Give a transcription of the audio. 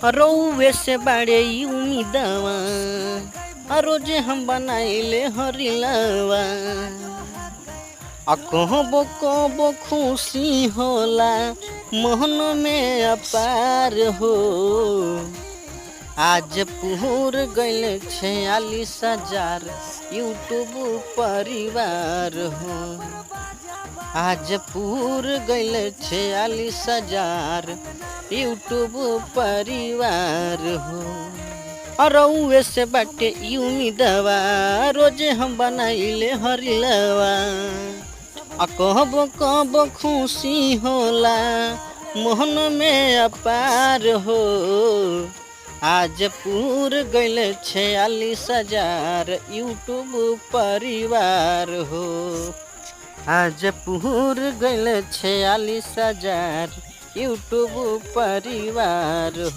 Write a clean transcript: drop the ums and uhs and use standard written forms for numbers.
रौवे से बड़े उम्मीदवा रोजे हम बनाइले हरिलवा कहबो कबो खुशी होला मोहन में अपार हो। आज पूर गइल 46,000 यूट्यूब परिवार हो। आज पूर गइल 46,000 यूट्यूब परिवार हो। रउए से बाटे उम्मीदवा रोजे हम बनाइले हरिलवा कहबो कबो खुशी होला मोहन में अपार हो। आज पूर गइल 46,000 यूट्यूब परिवार हो। आज पूर गइल 46,000 यूट्यूब परिवार हो।